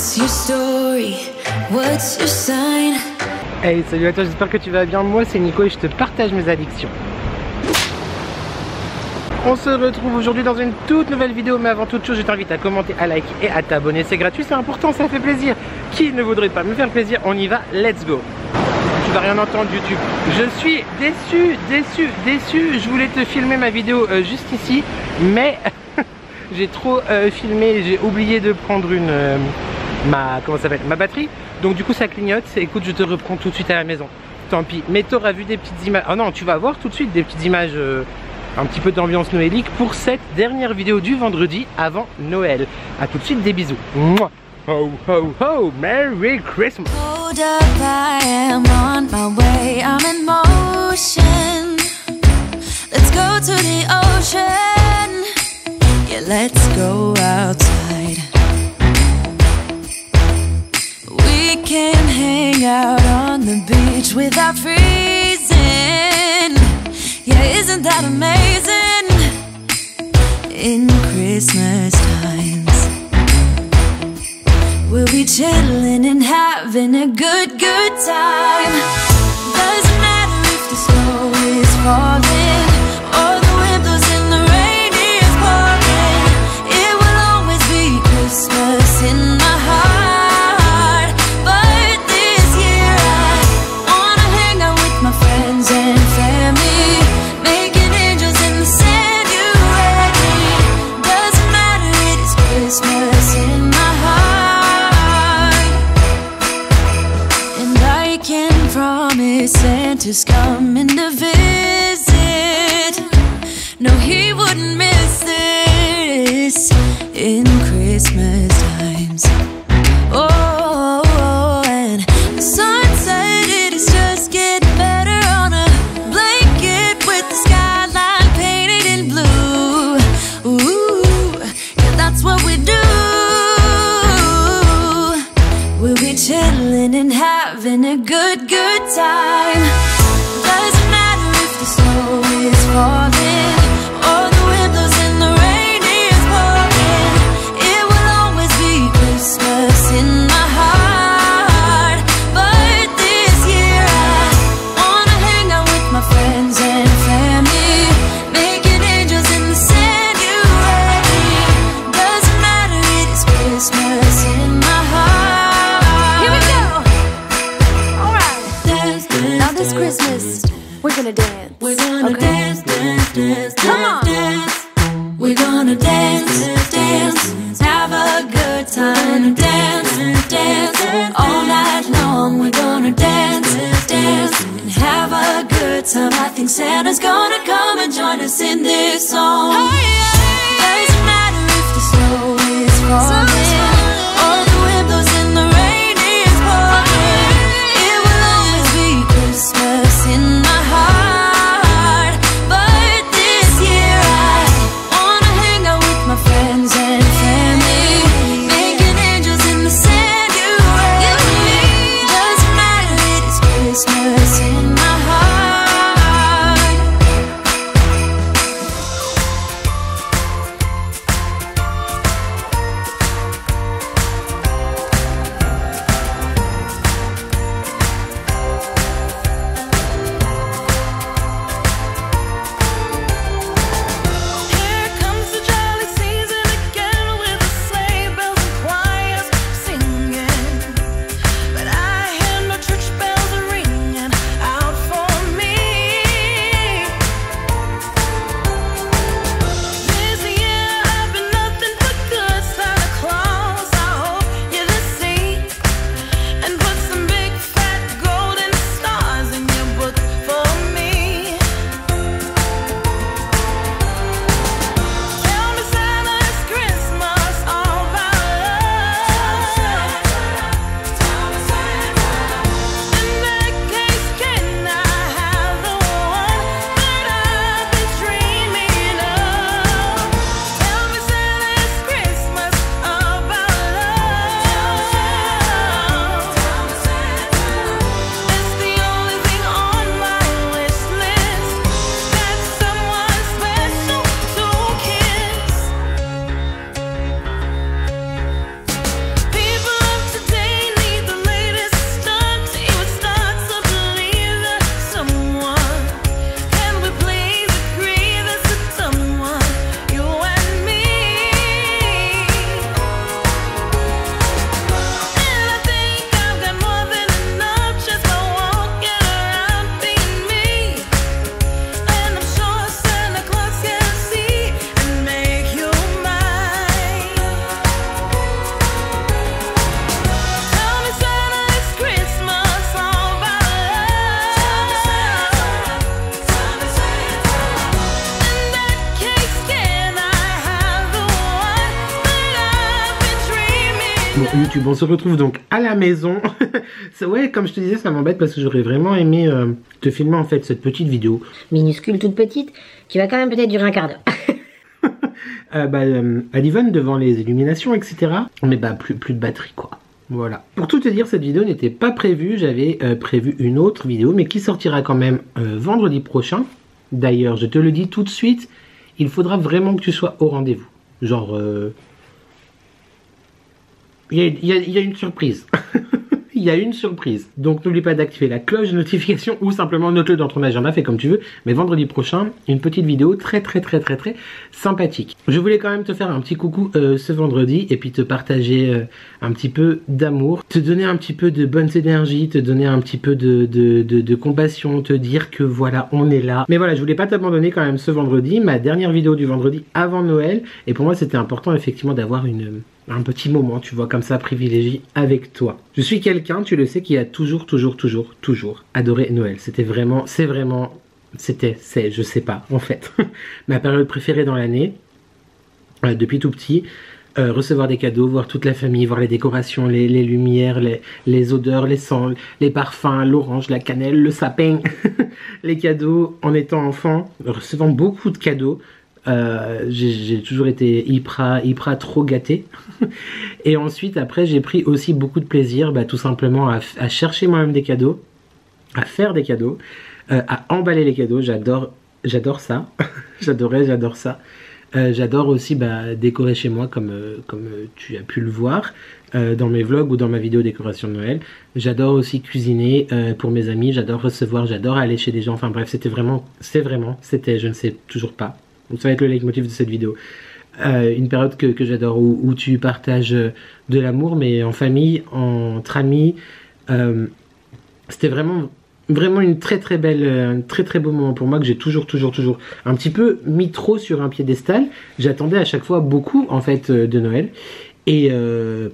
What's your story? What's your sign? Hey, salut à toi, j'espère que tu vas bien. Moi c'est Nico et je te partage mes addictions. On se retrouve aujourd'hui dans une toute nouvelle vidéo, mais avant toute chose je t'invite à commenter, à liker et à t'abonner. C'est gratuit, c'est important, ça fait plaisir. Qui ne voudrait pas me faire plaisir? On y va, let's go. Tu vas rien entendre YouTube. Je suis déçu. Je voulais te filmer ma vidéo juste ici, mais j'ai trop filmé, j'ai oublié de prendre ma batterie. Donc du coup ça clignote. Écoute, je te reprends tout de suite à la maison. Tant pis. Mais t'auras vu des petites images. Oh non, tu vas voir tout de suite des petites images, un petit peu d'ambiance noélique pour cette dernière vidéo du vendredi avant Noël. A tout de suite, des bisous. Mouah. Ho ho ho, Merry Christmas. Hold up, I am on my way, I'm in motion. Let's go to the ocean. Yeah, let's go outside. We can hang out on the beach without freezing. Yeah, isn't that amazing? In Christmas times we'll be chilling and having a good time. Doesn't matter if the snow is falling or the wind blows and the rain is pouring. It will always be Christmas in my heart. But this year I wanna hang out with my friends and family, making angels in the sand, you ready? Doesn't matter, it is Christmas in my heart. Promise Santa's coming to visit. No, he wouldn't miss this in Christmas times. Oh, and the sun said it is just getting better on a blanket with the skyline painted in blue. Ooh, yeah, that's what we do. We'll be chilling and having a good time. Doesn't matter if the snow is falling or the wind blows and the rain is pouring. It will always be Christmas in my heart. But this year I wanna hang out with my friends and family, making angels in the sand, you ready? Doesn't matter, it is Christmas in my heart. This Christmas, we're gonna dance. We're gonna dance. Come on. We're gonna dance. Have a good time. Dance. All night long, we're gonna dance. And have a good time. I think Santa's gonna come and join us in this song. Doesn't matter if the snow is falling or the wind blows and the rain is pouring. It will always be Christmas in my heart. But this year I wanna hang out with my friends and family, making angels in the sand, you ready? Doesn't matter, it is Christmas in my heart. YouTube. On se retrouve donc à la maison. Ouais, comme je te disais, ça m'embête parce que j'aurais vraiment aimé te filmer en fait cette petite vidéo. Minuscule, toute petite, qui va quand même peut-être durer un quart d'heure. À Livonne devant les illuminations, etc. Mais bah plus de batterie quoi. Voilà. Pour tout te dire, cette vidéo n'était pas prévue. J'avais prévu une autre vidéo, mais qui sortira quand même vendredi prochain. D'ailleurs, je te le dis tout de suite, il faudra vraiment que tu sois au rendez-vous. Genre, il y a une surprise. Il y a une surprise. Donc n'oublie pas d'activer la cloche de notification ou simplement note-le dans ton agenda, fais comme tu veux. Mais vendredi prochain, une petite vidéo très sympathique. Je voulais quand même te faire un petit coucou ce vendredi et puis te partager un petit peu d'amour, te donner un petit peu de bonne énergie, te donner un petit peu de compassion, te dire que voilà, on est là. Mais voilà, je voulais pas t'abandonner quand même ce vendredi, ma dernière vidéo du vendredi avant Noël. Et pour moi, c'était important effectivement d'avoir un petit moment, tu vois, comme ça, privilégié avec toi. Je suis quelqu'un, tu le sais, qui a toujours adoré Noël. C'était vraiment, je sais pas, en fait, ma période préférée dans l'année, depuis tout petit. Recevoir des cadeaux, voir toute la famille, voir les décorations, les lumières, les odeurs, les sons, les parfums, l'orange, la cannelle, le sapin, les cadeaux en étant enfant, recevant beaucoup de cadeaux. J'ai toujours été hyper trop gâté. Et ensuite après j'ai pris aussi beaucoup de plaisir tout simplement à chercher moi-même des cadeaux, à faire des cadeaux, à emballer les cadeaux. J'adore ça. J'adore ça. J'adore aussi décorer chez moi comme tu as pu le voir dans mes vlogs ou dans ma vidéo décoration de Noël. J'adore aussi cuisiner pour mes amis, j'adore recevoir, j'adore aller chez des gens. Enfin bref, c'était, je ne sais toujours pas. Donc ça va être le leitmotiv de cette vidéo. Une période que j'adore où tu partages de l'amour, mais en famille, entre amis. C'était vraiment une très belle, un très beau moment pour moi que j'ai toujours un petit peu mis trop sur un piédestal. J'attendais à chaque fois beaucoup en fait de Noël. Et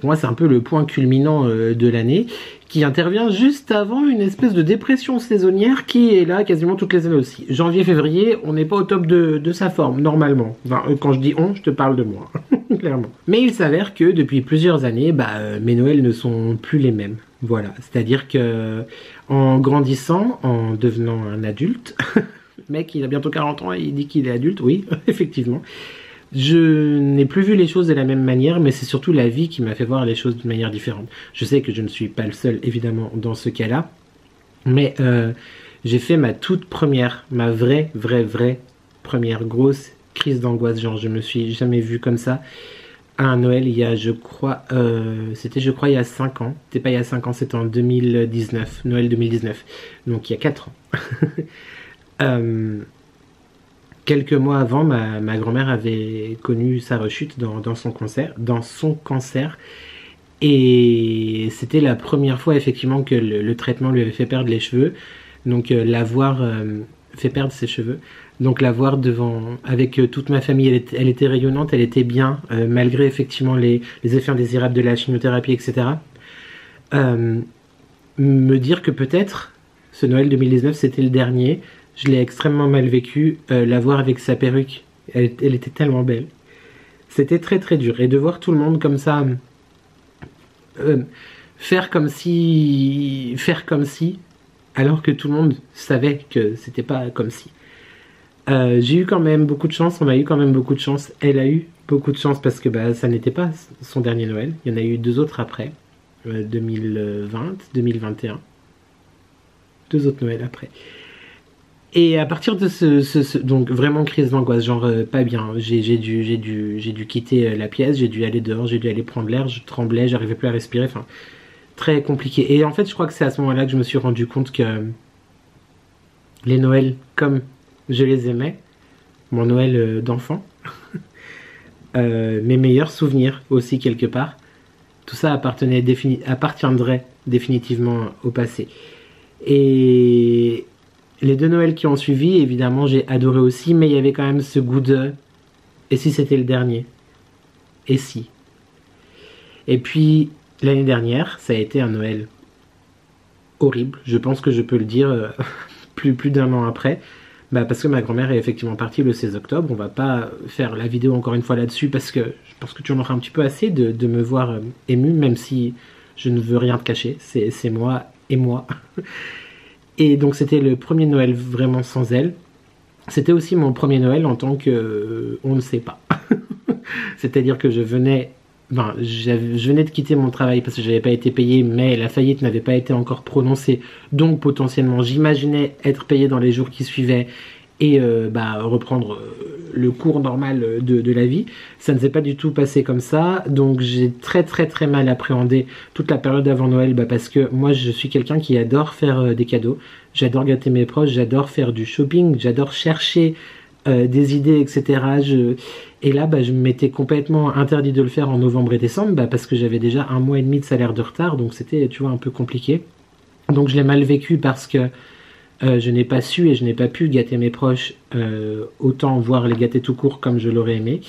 pour moi c'est un peu le point culminant de l'année qui intervient juste avant une espèce de dépression saisonnière qui est là quasiment toutes les années aussi. Janvier-février, on n'est pas au top de sa forme, normalement. Enfin, quand je dis on, je te parle de moi, clairement. Mais il s'avère que depuis plusieurs années, mes Noëls ne sont plus les mêmes. Voilà, c'est-à-dire que en grandissant, en devenant un adulte, le mec il a bientôt 40 ans et il dit qu'il est adulte, oui, effectivement. Je n'ai plus vu les choses de la même manière, mais c'est surtout la vie qui m'a fait voir les choses d'une manière différente. Je sais que je ne suis pas le seul, évidemment, dans ce cas-là, mais j'ai fait ma toute première, ma vraie première grosse crise d'angoisse. Genre, je me suis jamais vu comme ça à un Noël il y a, je crois, il y a 5 ans. C'était pas il y a 5 ans, c'était en 2019, Noël 2019, donc il y a 4 ans. Quelques mois avant, ma grand-mère avait connu sa rechute dans son cancer. Et c'était la première fois effectivement que le traitement lui avait fait perdre les cheveux. Donc l'avoir fait perdre ses cheveux. Donc la voir avec toute ma famille, elle était rayonnante, elle était bien, malgré effectivement les effets indésirables de la chimiothérapie, etc. Me dire que peut-être ce Noël 2019 c'était le dernier. Je l'ai extrêmement mal vécu, la voir avec sa perruque, elle était tellement belle. C'était très dur. Et de voir tout le monde comme ça, faire comme si, alors que tout le monde savait que c'était pas comme si. J'ai eu quand même beaucoup de chance, on a eu quand même beaucoup de chance. Elle a eu beaucoup de chance parce que ça n'était pas son dernier Noël. Il y en a eu 2 autres après, 2020, 2021. 2 autres Noëls après. Et à partir de donc vraiment crise d'angoisse, genre pas bien, j'ai dû quitter la pièce, j'ai dû aller dehors, j'ai dû aller prendre l'air, je tremblais, j'arrivais plus à respirer, enfin très compliqué. Et en fait je crois que c'est à ce moment-là que je me suis rendu compte que les Noëls comme je les aimais, mon Noël d'enfant, mes meilleurs souvenirs aussi quelque part, tout ça appartiendrait définitivement au passé. Et les 2 Noëls qui ont suivi, évidemment, j'ai adoré aussi, mais il y avait quand même ce goût de « et si c'était le dernier ? Et si ?» Et puis, l'année dernière, ça a été un Noël horrible, je pense que je peux le dire plus d'1 an après, Bah parce que ma grand-mère est effectivement partie le 16 octobre. On va pas faire la vidéo encore une fois là-dessus parce que je pense que tu en auras un petit peu assez de me voir ému, même si je ne veux rien te cacher. C'est moi et moi. Et donc c'était le premier Noël vraiment sans elle. C'était aussi mon premier Noël en tant que on ne sait pas. C'est-à-dire que je venais de quitter mon travail parce que j'avais pas été payé, mais la faillite n'avait pas été encore prononcée, donc potentiellement j'imaginais être payé dans les jours qui suivaient et reprendre le cours normal de la vie. Ça ne s'est pas du tout passé comme ça, donc j'ai très mal appréhendé toute la période avant Noël, parce que moi je suis quelqu'un qui adore faire des cadeaux, j'adore gâter mes proches, j'adore faire du shopping, j'adore chercher des idées, etc. Et là, je m'étais complètement interdit de le faire en novembre et décembre, parce que j'avais déjà 1 mois et demi de salaire de retard, donc c'était, tu vois, un peu compliqué. Donc je l'ai mal vécu parce que je n'ai pas su et je n'ai pas pu gâter mes proches autant, voire les gâter tout court comme je l'aurais aimé.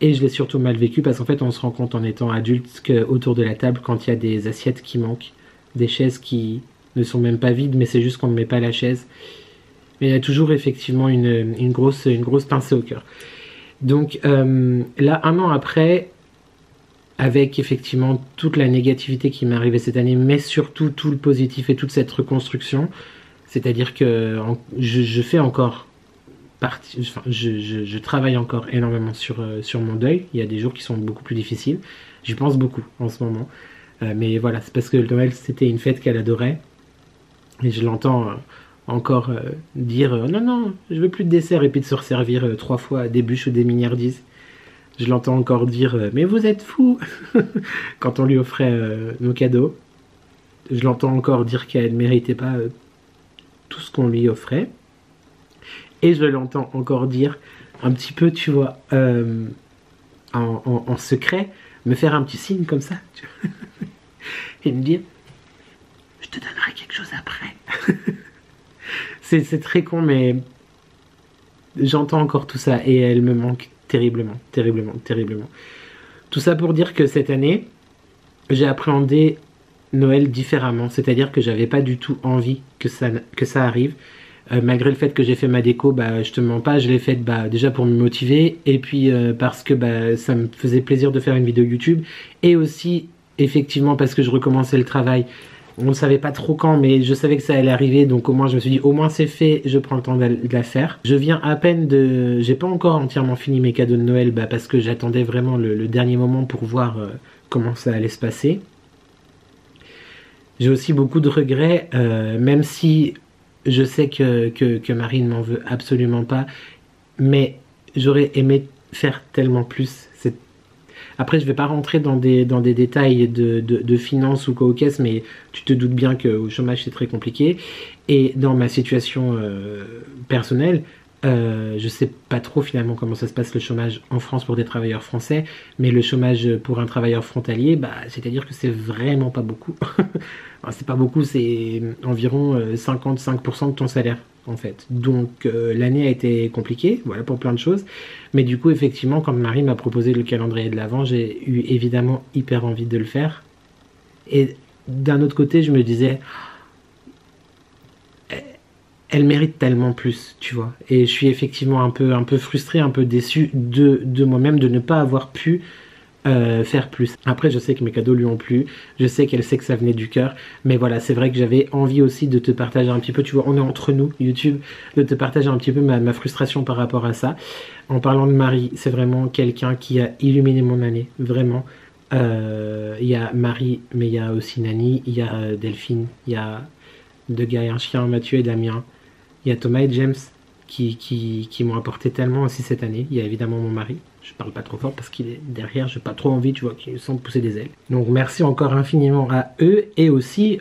Et je l'ai surtout mal vécu parce qu'en fait, on se rend compte en étant adulte qu'autour de la table, quand il y a des assiettes qui manquent, des chaises qui ne sont même pas vides, mais c'est juste qu'on ne met pas la chaise. Mais il y a toujours effectivement une grosse pincée au cœur. Donc là, 1 an après, avec effectivement toute la négativité qui m'est arrivée cette année, mais surtout tout le positif et toute cette reconstruction, c'est-à-dire que je fais encore partie, enfin, je travaille encore énormément sur mon deuil. Il y a des jours qui sont beaucoup plus difficiles. J'y pense beaucoup en ce moment. Mais voilà, c'est parce que le Noël, c'était une fête qu'elle adorait. Et je l'entends encore dire non, je veux plus de dessert, et puis de se resservir 3 fois des bûches ou des mignardises. Je l'entends encore dire mais vous êtes fous quand on lui offrait nos cadeaux. Je l'entends encore dire qu'elle ne méritait pas tout ce qu'on lui offrait. Et je l'entends encore dire un petit peu, tu vois, en secret, me faire un petit signe comme ça, tu vois, et me dire je te donnerai quelque chose après. C'est très con, mais j'entends encore tout ça et elle me manque terriblement. Tout ça pour dire que cette année, j'ai appréhendé Noël différemment, c'est-à-dire que j'avais pas du tout envie que ça arrive. Malgré le fait que j'ai fait ma déco, je te mens pas, je l'ai faite déjà pour me motiver, et puis parce que ça me faisait plaisir de faire une vidéo YouTube, et aussi effectivement parce que je recommençais le travail. On ne savait pas trop quand, mais je savais que ça allait arriver, donc au moins je me suis dit, au moins c'est fait, je prends le temps de la faire. Je viens à peine de... J'ai pas encore entièrement fini mes cadeaux de Noël, parce que j'attendais vraiment le dernier moment pour voir comment ça allait se passer. J'ai aussi beaucoup de regrets, même si je sais que Marie ne m'en veut absolument pas, mais j'aurais aimé faire tellement plus. Après, je vais pas rentrer dans des détails de finances ou quoi aux caisses, mais tu te doutes bien qu'au chômage, c'est très compliqué. Et dans ma situation personnelle, je sais pas trop finalement comment ça se passe le chômage en France pour des travailleurs français, mais le chômage pour un travailleur frontalier, c'est-à-dire que c'est vraiment pas beaucoup. Enfin, c'est pas beaucoup, c'est environ 55% de ton salaire en fait. Donc l'année a été compliquée, voilà, pour plein de choses. Mais du coup, effectivement, quand Marie m'a proposé le calendrier de l'Avent, j'ai eu évidemment hyper envie de le faire. Et d'un autre côté, je me disais, elle mérite tellement plus, tu vois. Et je suis effectivement un peu frustré, un peu déçu de moi-même de ne pas avoir pu faire plus. Après, je sais que mes cadeaux lui ont plu, je sais qu'elle sait que ça venait du cœur, mais voilà, c'est vrai que j'avais envie aussi de te partager un petit peu, tu vois, on est entre nous, YouTube, de te partager un petit peu ma frustration par rapport à ça. En parlant de Marie, c'est vraiment quelqu'un qui a illuminé mon année, vraiment. Il y a Marie, mais il y a aussi Nani, il y a Delphine, il y a 2 gars et un chien, Mathieu et Damien, il y a Thomas et James qui m'ont apporté tellement aussi cette année. Il y a évidemment mon mari, je parle pas trop fort parce qu'il est derrière, j'ai pas trop envie, tu vois, qu'il semble pousser des ailes. Donc merci encore infiniment à eux, et aussi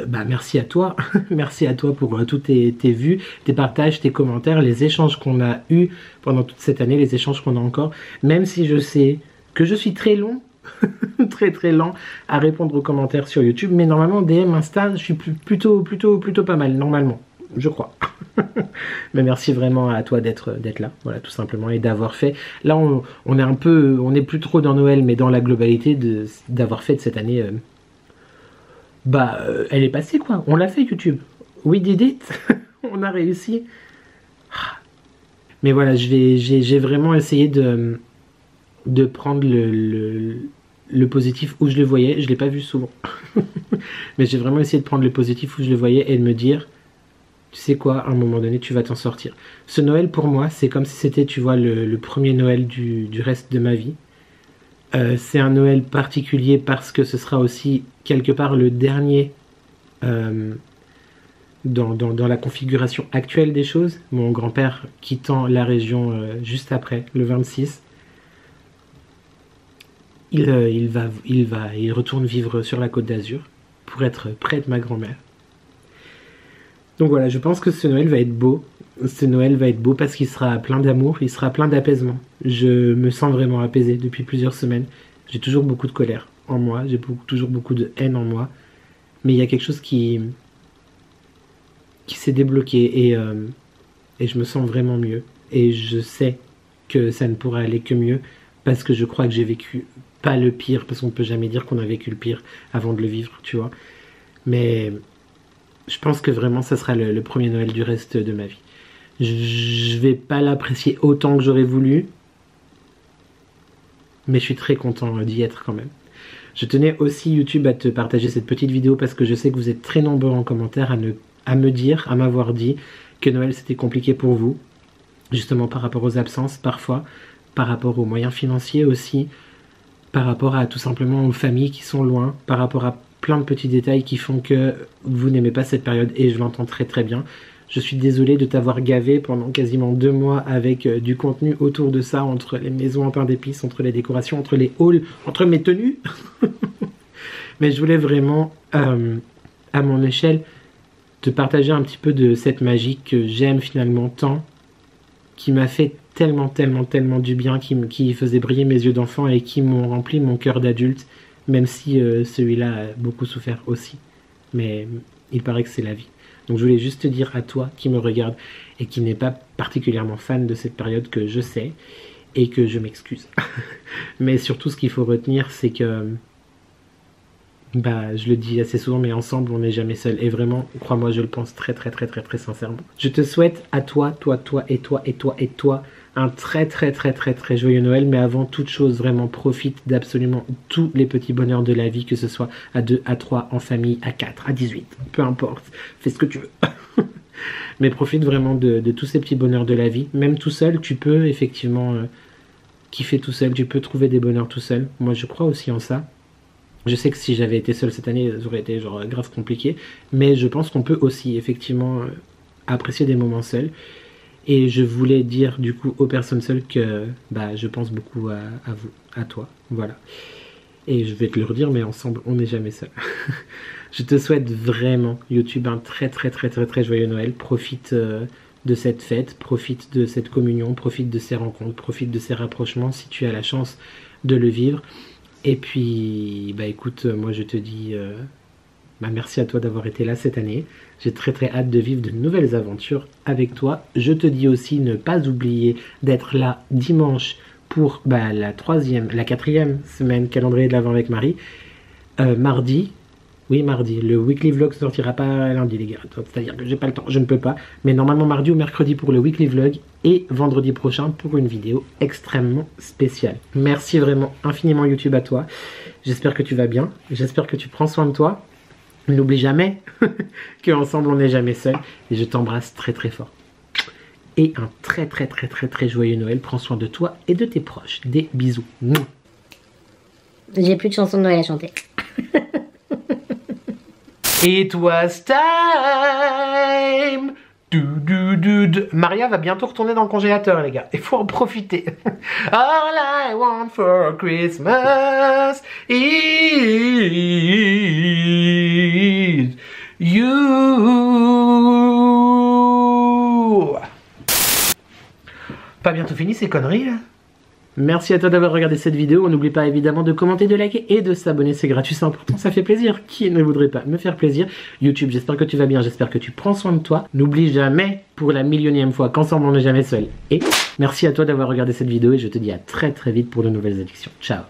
merci à toi. Merci à toi pour tous tes vues, tes partages, tes commentaires, les échanges qu'on a eu pendant toute cette année, les échanges qu'on a encore, même si je sais que je suis très long, très lent à répondre aux commentaires sur YouTube, mais normalement DM, Insta, je suis plutôt pas mal, normalement, je crois. Mais merci vraiment à toi d'être là, voilà, tout simplement, et d'avoir fait, là on est plus trop dans Noël, mais dans la globalité d'avoir fait de cette année, elle est passée quoi, on l'a fait YouTube, we did it. On a réussi. Mais voilà, j'ai vraiment essayé de prendre le positif où je le voyais. Je l'ai pas vu souvent. Mais j'ai vraiment essayé de prendre le positif où je le voyais et de me dire, tu sais quoi, à un moment donné, tu vas t'en sortir. Ce Noël, pour moi, c'est comme si c'était, tu vois, le premier Noël du reste de ma vie. C'est un Noël particulier parce que ce sera aussi, quelque part, le dernier dans la configuration actuelle des choses. Mon grand-père quittant la région juste après, le 26. Il retourne vivre sur la Côte d'Azur pour être près de ma grand-mère. Donc voilà, je pense que ce Noël va être beau. Ce Noël va être beau parce qu'il sera plein d'amour, il sera plein d'apaisement. Je me sens vraiment apaisé depuis plusieurs semaines. J'ai toujours beaucoup de colère en moi, j'ai toujours beaucoup de haine en moi. Mais il y a quelque chose qui s'est débloqué et je me sens vraiment mieux. Et je sais que ça ne pourra aller que mieux parce que je crois que j'ai vécu pas le pire, parce qu'on peut jamais dire qu'on a vécu le pire avant de le vivre, tu vois. Mais je pense que vraiment ça sera le premier Noël du reste de ma vie. Je vais pas l'apprécier autant que j'aurais voulu, mais je suis très content d'y être quand même. Je tenais aussi YouTube à te partager cette petite vidéo parce que je sais que vous êtes très nombreux en commentaire à m'avoir dit que Noël c'était compliqué pour vous, justement par rapport aux absences parfois, par rapport aux moyens financiers aussi, par rapport à tout simplement aux familles qui sont loin, par rapport à plein de petits détails qui font que vous n'aimez pas cette période et je l'entends très très bien. Je suis désolé de t'avoir gavé pendant quasiment 2 mois avec du contenu autour de ça, entre les maisons en pain d'épices, entre les décorations, entre les hauls, entre mes tenues. Mais je voulais vraiment, à mon échelle, te partager un petit peu de cette magie que j'aime finalement tant, qui m'a fait tellement du bien, qui faisait briller mes yeux d'enfant et qui m'ont rempli mon cœur d'adulte, même si celui-là a beaucoup souffert aussi. Mais il paraît que c'est la vie. Donc je voulais juste te dire à toi qui me regarde et qui n'est pas particulièrement fan de cette période que je sais et que je m'excuse. Mais surtout ce qu'il faut retenir c'est que, je le dis assez souvent mais ensemble on n'est jamais seul. Et vraiment, crois-moi, je le pense très sincèrement. Je te souhaite à toi un très joyeux Noël, mais avant toute chose, vraiment profite d'absolument tous les petits bonheurs de la vie, que ce soit à 2, à 3, en famille, à 4, à 18, peu importe, fais ce que tu veux. Mais profite vraiment de tous ces petits bonheurs de la vie. Même tout seul, tu peux effectivement kiffer tout seul, tu peux trouver des bonheurs tout seul. Moi je crois aussi en ça. Je sais que si j'avais été seul cette année, ça aurait été genre grave compliqué, mais je pense qu'on peut aussi effectivement apprécier des moments seuls. Et je voulais dire du coup aux personnes seules que je pense beaucoup à vous, à toi, voilà. Et je vais te le redire, mais ensemble on n'est jamais seul. Je te souhaite vraiment, YouTube, un très joyeux Noël. Profite de cette fête, profite de cette communion, profite de ces rencontres, profite de ces rapprochements si tu as la chance de le vivre. Et puis écoute, moi je te dis merci à toi d'avoir été là cette année. J'ai très hâte de vivre de nouvelles aventures avec toi. Je te dis aussi ne pas oublier d'être là dimanche pour la 4e semaine calendrier de l'Avent avec Marie. Mardi, le weekly vlog ne sortira pas lundi les gars, c'est-à-dire que j'ai pas le temps, je ne peux pas. Mais normalement mardi ou mercredi pour le weekly vlog et vendredi prochain pour une vidéo extrêmement spéciale. Merci vraiment infiniment YouTube à toi. J'espère que tu vas bien, j'espère que tu prends soin de toi. N'oublie jamais qu'ensemble on n'est jamais seul. Et je t'embrasse très fort. Et un très joyeux Noël. Prends soin de toi et de tes proches. Des bisous. J'ai plus de chansons de Noël à chanter. It was time. Maria va bientôt retourner dans le congélateur les gars, il faut en profiter. All I want for Christmas is you. Pas bientôt fini ces conneries là. Merci à toi d'avoir regardé cette vidéo. N'oublie pas évidemment de commenter, de liker et de s'abonner. C'est gratuit, c'est important, ça fait plaisir. Qui ne voudrait pas me faire plaisir? YouTube, j'espère que tu vas bien, j'espère que tu prends soin de toi. N'oublie jamais, pour la 1000e fois, qu'ensemble on n'est jamais seul. Et merci à toi d'avoir regardé cette vidéo et je te dis à très vite pour de nouvelles éditions. Ciao.